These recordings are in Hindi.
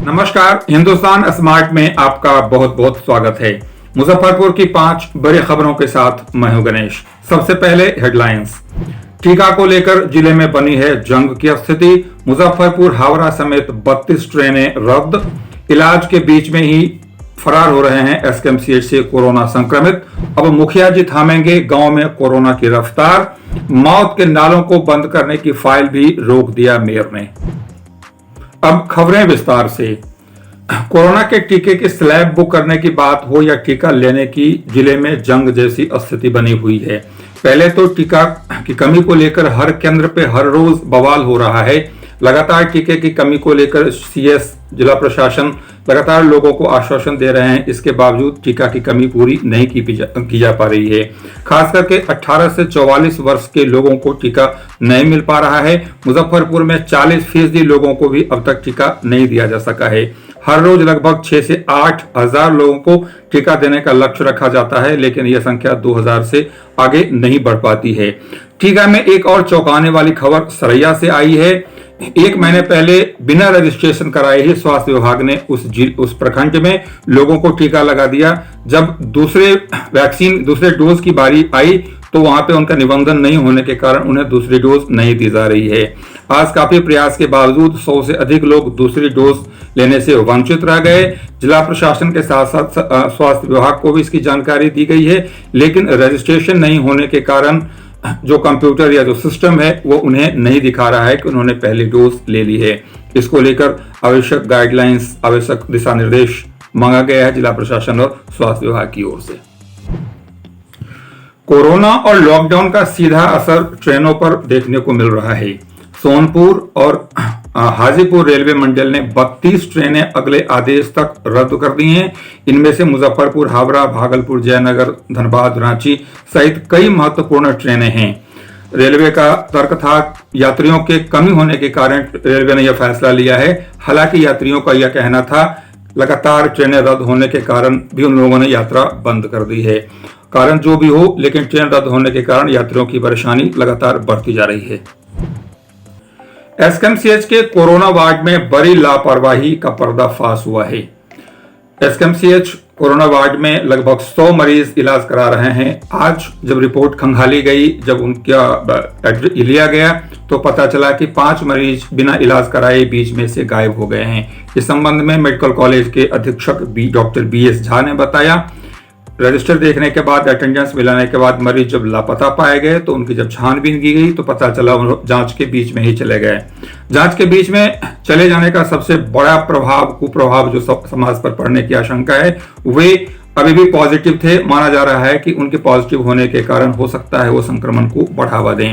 नमस्कार, हिंदुस्तान स्मार्ट में आपका बहुत बहुत स्वागत है। मुजफ्फरपुर की 5 बड़ी खबरों के साथ मैं हूं गणेश। सबसे पहले हेडलाइंस। टीका को लेकर जिले में बनी है जंग की स्थिति। मुजफ्फरपुर, हावड़ा समेत 32 ट्रेनें रद्द। इलाज के बीच में ही फरार हो रहे हैं एसकेएमसीएच से कोरोना संक्रमित। अब मुखिया जी थामेंगे गांव में कोरोना की रफ्तार। मौत के नालों को बंद करने की फाइल भी रोक दिया मेयर ने। अब खबरें विस्तार से। कोरोना के टीके की स्लैब बुक करने की बात हो या टीका लेने की, जिले में जंग जैसी स्थिति बनी हुई है। पहले तो टीका की कमी को लेकर हर केंद्र पे हर रोज बवाल हो रहा है। लगातार टीके की कमी को लेकर सीएस, जिला प्रशासन लगातार लोगों को आश्वासन दे रहे हैं। इसके बावजूद टीका की कमी पूरी नहीं की जा पा रही है। खास करके 18 से 44 वर्ष के लोगों को टीका नहीं मिल पा रहा है। मुजफ्फरपुर में 40% लोगों को भी अब तक टीका नहीं दिया जा सका है। हर रोज लगभग 6 से 8 हजार लोगों को टीका देने का लक्ष्य रखा जाता है, लेकिन यह संख्या 2000 से आगे नहीं बढ़ पाती है। टीका में एक और चौंकाने वाली खबर सरैया से आई है। 1 महीने पहले बिना रजिस्ट्रेशन कराए ही स्वास्थ्य विभाग ने उस प्रखंड में लोगों को टीका लगा दिया। जब दूसरे डोज की बारी आई तो वहां पे उनका निबंधन नहीं होने के कारण उन्हें दूसरी डोज नहीं दी जा रही है। आज काफी प्रयास के बावजूद 100 से अधिक लोग दूसरी डोज लेने से वंचित रह गए। जिला प्रशासन के साथ साथ स्वास्थ्य विभाग को भी इसकी जानकारी दी गई है, लेकिन रजिस्ट्रेशन नहीं होने के कारण जो कंप्यूटर या जो सिस्टम है वो उन्हें नहीं दिखा रहा है कि उन्होंने पहली डोज ले ली है। इसको लेकर आवश्यक गाइडलाइंस, आवश्यक दिशा निर्देश मांगा गया है जिला प्रशासन और स्वास्थ्य विभाग की ओर से। कोरोना और लॉकडाउन का सीधा असर ट्रेनों पर देखने को मिल रहा है। सोनपुर और हाजीपुर रेलवे मंडल ने 32 ट्रेनें अगले आदेश तक रद्द कर दी हैं। इनमें से मुजफ्फरपुर, हावड़ा, भागलपुर, जयनगर, धनबाद, रांची सहित कई महत्वपूर्ण ट्रेनें हैं। रेलवे का तर्क था यात्रियों के कमी होने के कारण रेलवे ने यह फैसला लिया है। हालांकि यात्रियों का यह कहना था लगातार ट्रेनें रद्द होने के कारण भी उन लोगों ने यात्रा बंद कर दी है। कारण जो भी हो, लेकिन ट्रेन रद्द होने के कारण यात्रियों की परेशानी लगातार बढ़ती जा रही है। एसकेएमसीएच के कोरोना वार्ड में बड़ी लापरवाही का पर्दाफाश हुआ है। एसकेएमसीएच कोरोना वार्ड में लगभग 100 मरीज इलाज करा रहे हैं। आज जब रिपोर्ट खंगाली गई, जब उनका लिया गया तो पता चला कि 5 मरीज बिना इलाज कराए बीच में से गायब हो गए हैं। इस संबंध में मेडिकल कॉलेज के अधीक्षक डॉक्टर BS झा ने बताया, रजिस्टर देखने के बाद, अटेंडेंस मिलाने के बाद मरीज जब लापता पाए गए तो उनकी जब छानबीन की गई तो पता चला जांच के बीच में ही चले गए। जांच के बीच में चले जाने का सबसे बड़ा कुप्रभाव जो समाज पर पड़ने की आशंका है, वे अभी भी पॉजिटिव थे। माना जा रहा है कि उनके पॉजिटिव होने के कारण हो सकता है वो संक्रमण को बढ़ावा दें।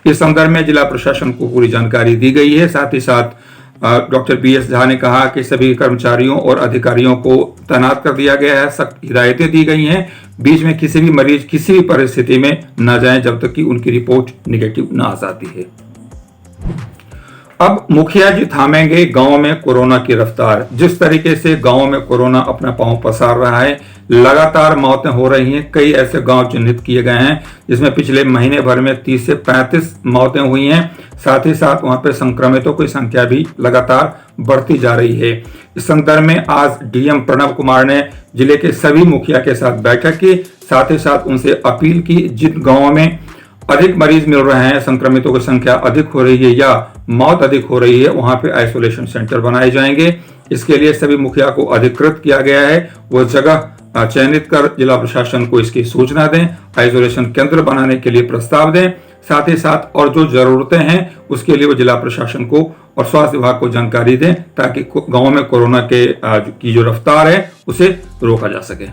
इस संदर्भ में जिला प्रशासन को पूरी जानकारी दी गई है। साथ ही साथ डॉक्टर BS झा ने कहा कि सभी कर्मचारियों और अधिकारियों को तैनात कर दिया गया है। सख्त हिदायतें दी गई हैं। बीच में किसी भी मरीज किसी भी परिस्थिति में न जाएं जब तक कि उनकी रिपोर्ट निगेटिव न आ जाती है। अब मुखिया जी थामेंगे गांव में कोरोना की रफ्तार। जिस तरीके से गांव में कोरोना अपना पांव पसार रहा है, लगातार मौतें हो रही हैं। कई ऐसे गांव चिन्हित किए गए हैं जिसमें पिछले महीने भर में 30 से 35 मौतें हुई हैं। साथ ही साथ वहां पे संक्रमितों की संख्या भी लगातार बढ़ती जा रही है। इस संदर्भ में आज DM प्रणव कुमार ने जिले के सभी मुखिया के साथ बैठक की। साथ ही साथ उनसे अपील की, जिन गाँवों में अधिक मरीज मिल रहे हैं, संक्रमितों की संख्या अधिक हो रही है या मौत अधिक हो रही है, वहां पे आइसोलेशन सेंटर बनाए जाएंगे। इसके लिए सभी मुखिया को अधिकृत किया गया है। वो जगह चयनित कर जिला प्रशासन को इसकी सूचना दें, आइसोलेशन केंद्र बनाने के लिए प्रस्ताव दें। साथ ही साथ और जो जरूरतें हैं उसके लिए वो जिला प्रशासन को और स्वास्थ्य विभाग को जानकारी दें, ताकि गांव में कोरोना की जो रफ्तार है उसे रोका जा सके।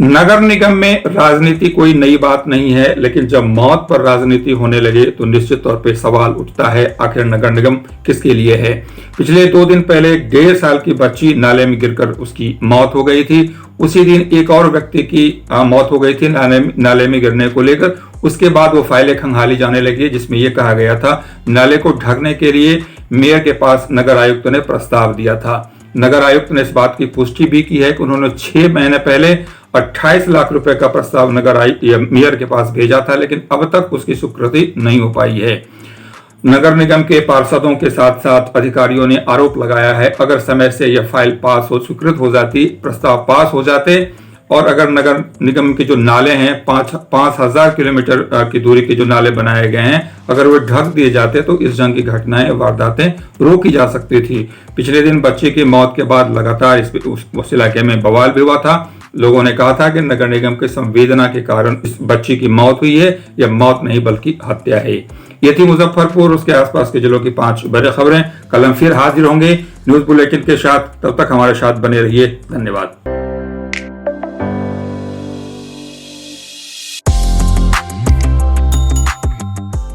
नगर निगम में राजनीति कोई नई बात नहीं है, लेकिन जब मौत पर राजनीति होने लगे तो निश्चित तौर पे सवाल उठता है, आखिर नगर निगम किसके लिए है। पिछले 2 दिन पहले 1.5 साल की बच्ची नाले में गिरकर उसकी मौत हो गई थी। उसी दिन एक और व्यक्ति की मौत हो गई थी नाले में गिरने को लेकर। उसके बाद वो फाइलें खंगाली जाने लगी, जिसमें यह कहा गया था नाले को ढकने के लिए मेयर के पास नगर आयुक्त ने प्रस्ताव दिया था। नगर आयुक्त ने इस बात की पुष्टि भी की है कि उन्होंने 6 महीने पहले 28 लाख रुपए का प्रस्ताव मेयर के पास भेजा था, लेकिन अब तक उसकी स्वीकृति नहीं हो पाई है। नगर निगम के पार्षदों के साथ साथ अधिकारियों ने आरोप लगाया है, अगर समय से यह फाइल पास हो स्वीकृत हो जाती, प्रस्ताव पास हो जाते और अगर नगर निगम के जो नाले हैं 5,000 किलोमीटर की दूरी के जो नाले बनाए गए हैं, अगर वे ढक दिए जाते तो इस ढंग की घटनाएं, वारदातें रोकी जा सकती थी। पिछले दिन बच्चे की मौत के बाद लगातार उस इलाके में बवाल भी हुआ था। लोगों ने कहा था कि नगर निगम के संवेदना के कारण इस बच्ची की मौत हुई है। यह मौत नहीं बल्कि हत्या है। ये थी मुजफ्फरपुर उसके आसपास के जिलों की 5 बड़ी खबरें। कल हम फिर हाजिर होंगे न्यूज बुलेटिन के साथ। तब तक हमारे साथ बने रहिए। धन्यवाद।